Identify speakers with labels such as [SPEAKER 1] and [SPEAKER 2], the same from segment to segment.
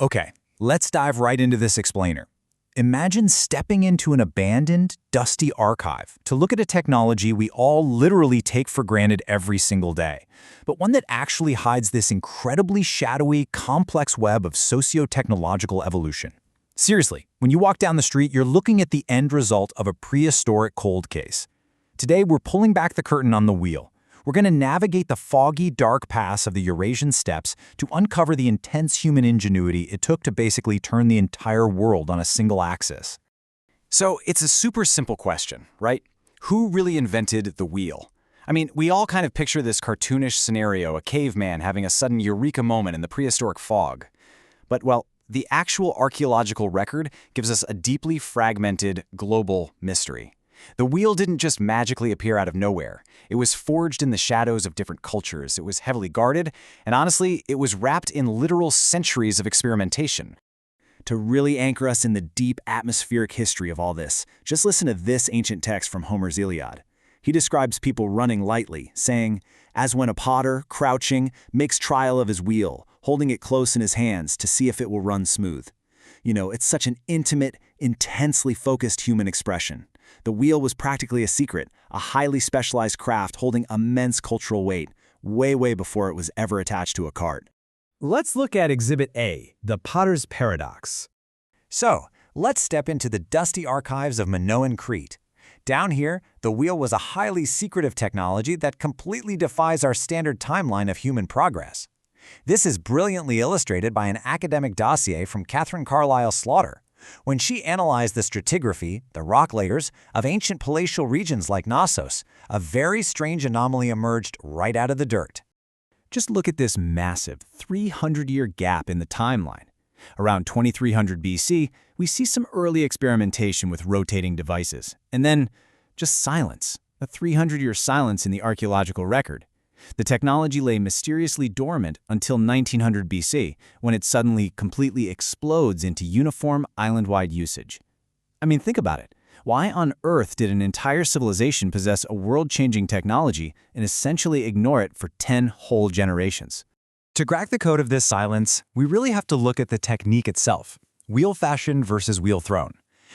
[SPEAKER 1] Okay, let's dive right into this explainer. Imagine stepping into an abandoned, dusty archive to look at a technology we all literally take for granted every single day, but one that actually hides this incredibly shadowy, complex web of socio-technological evolution. Seriously, when you walk down the street, you're looking at the end result of a prehistoric cold case. Today, we're pulling back the curtain on the wheel. We're going to navigate the foggy, dark paths of the Eurasian steppes to uncover the intense human ingenuity it took to basically turn the entire world on a single axis.
[SPEAKER 2] So it's a super simple question, right? Who really invented the wheel? I mean, we all kind of picture this cartoonish scenario, a caveman having a sudden eureka moment in the prehistoric fog. But, well, the actual archaeological record gives us a deeply fragmented, global mystery. The wheel didn't just magically appear out of nowhere. It was forged in the shadows of different cultures. It was heavily guarded, and honestly, it was wrapped in literal centuries of experimentation. To really anchor us in the deep atmospheric history of all this, just listen to this ancient text from Homer's Iliad. He describes people running lightly, saying, "As when a potter, crouching, makes trial of his wheel, holding it close in his hands to see if it will run smooth." You know, it's such an intimate, intensely focused human expression. The wheel was practically a secret, a highly specialized craft holding immense cultural weight, way before it was ever attached to a cart.
[SPEAKER 1] Let's look at Exhibit A, the Potter's Paradox. So, let's step into the dusty archives of Minoan Crete. Down here, the wheel was a highly secretive technology that completely defies our standard timeline of human progress. This is brilliantly illustrated by an academic dossier from Catherine Carlisle Slaughter. When she analyzed the stratigraphy, the rock layers, of ancient palatial regions like Knossos, a very strange anomaly emerged right out of the dirt. Just look at this massive 300-year gap in the timeline. Around 2300 BC, we see some early experimentation with rotating devices, and then just silence, a 300-year silence in the archaeological record. The technology lay mysteriously dormant until 1900 BC, when it suddenly completely explodes into uniform island-wide usage. I mean, think about it. Why on earth did an entire civilization possess a world-changing technology and essentially ignore it for 10 whole generations? To crack the code of this silence, we really have to look at the technique itself. Wheel fashion versus wheel thrown.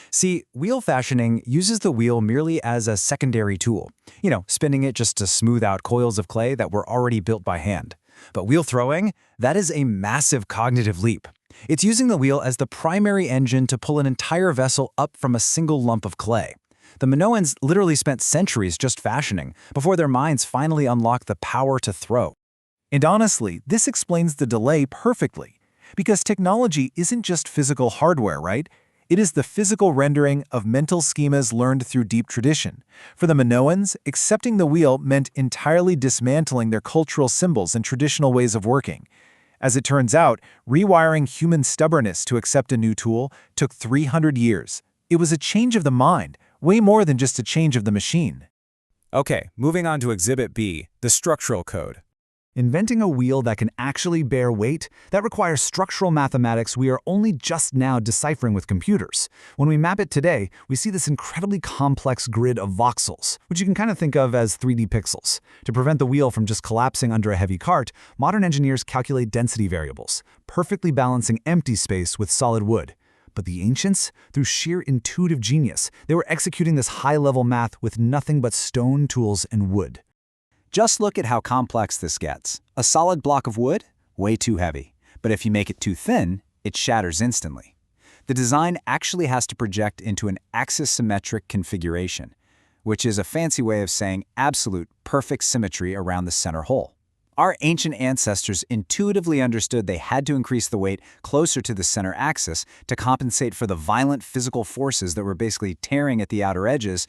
[SPEAKER 1] See, wheel fashioning uses the wheel merely as a secondary tool, spinning it just to smooth out coils of clay that were already built by hand. But wheel throwing, that is a massive cognitive leap. It's using the wheel as the primary engine to pull an entire vessel up from a single lump of clay. The Minoans literally spent centuries just fashioning before their minds finally unlocked the power to throw. And honestly, this explains the delay perfectly. Because technology isn't just physical hardware, right? It is the physical rendering of mental schemas learned through deep tradition. For the Minoans, accepting the wheel meant entirely dismantling their cultural symbols and traditional ways of working. As it turns out, rewiring human stubbornness to accept a new tool took 300 years. It was a change of the mind, way more than just a change of the machine.
[SPEAKER 2] Okay, moving on to Exhibit B, the structural code.
[SPEAKER 1] Inventing a wheel that can actually bear weight, that requires structural mathematics we are only just now deciphering with computers. When we map it today, we see this incredibly complex grid of voxels, which you can kind of think of as 3D pixels. To prevent the wheel from just collapsing under a heavy cart, modern engineers calculate density variables, perfectly balancing empty space with solid wood. But the ancients, through sheer intuitive genius, they were executing this high-level math with nothing but stone tools and wood.
[SPEAKER 2] Just look at how complex this gets. A solid block of wood? Way too heavy. But if you make it too thin, it shatters instantly. The design actually has to project into an axis-symmetric configuration, which is a fancy way of saying absolute, perfect symmetry around the center hole. Our ancient ancestors intuitively understood they had to increase the weight closer to the center axis to compensate for the violent physical forces that were basically tearing at the outer edges.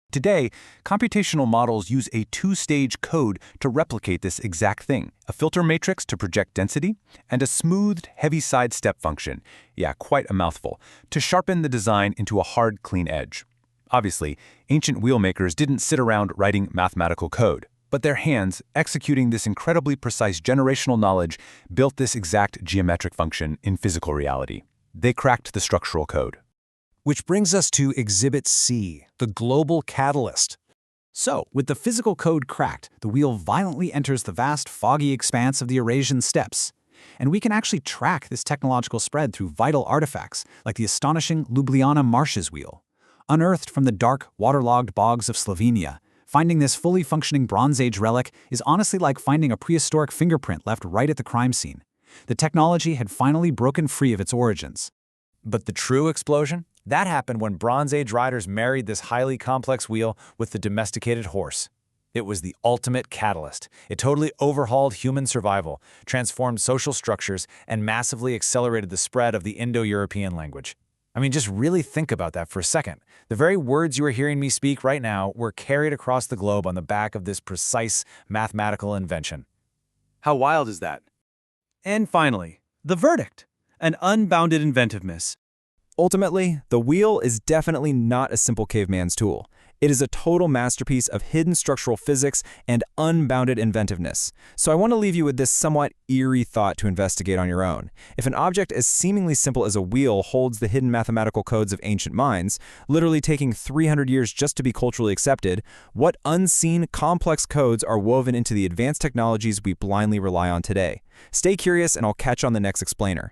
[SPEAKER 1] Today, computational models use a two-stage code to replicate this exact thing, a filter matrix to project density, and a smoothed, heavy-side step function, yeah, quite a mouthful, to sharpen the design into a hard, clean edge. Obviously, ancient wheelmakers didn't sit around writing mathematical code, but their hands, executing this incredibly precise generational knowledge, built this exact geometric function in physical reality. They cracked the structural code. Which brings us to Exhibit C, the global catalyst. So, with the physical code cracked, the wheel violently enters the vast, foggy expanse of the Eurasian steppes.
[SPEAKER 2] and we can actually track this technological spread through vital artifacts like the astonishing Ljubljana Marshes wheel. Unearthed from the dark, waterlogged bogs of Slovenia, finding this fully functioning Bronze Age relic is honestly like finding a prehistoric fingerprint left right at the crime scene. The technology had finally broken free of its origins.
[SPEAKER 1] But the true explosion? That happened when Bronze Age riders married this highly complex wheel with the domesticated horse. It was the ultimate catalyst. It totally overhauled human survival, transformed social structures, and massively accelerated the spread of the Indo-European language. I mean, just really think about that for a second. The very words you are hearing me speak right now were carried across the globe on the back of this precise mathematical invention.
[SPEAKER 2] How wild is that?
[SPEAKER 3] And finally, the verdict: an unbounded inventiveness.
[SPEAKER 4] Ultimately, the wheel is definitely not a simple caveman's tool. It is a total masterpiece of hidden structural physics and unbounded inventiveness. So I want to leave you with this somewhat eerie thought to investigate on your own. If an object as seemingly simple as a wheel holds the hidden mathematical codes of ancient minds, literally taking 300 years just to be culturally accepted, what unseen, complex codes are woven into the advanced technologies we blindly rely on today? Stay curious, and I'll catch you on the next explainer.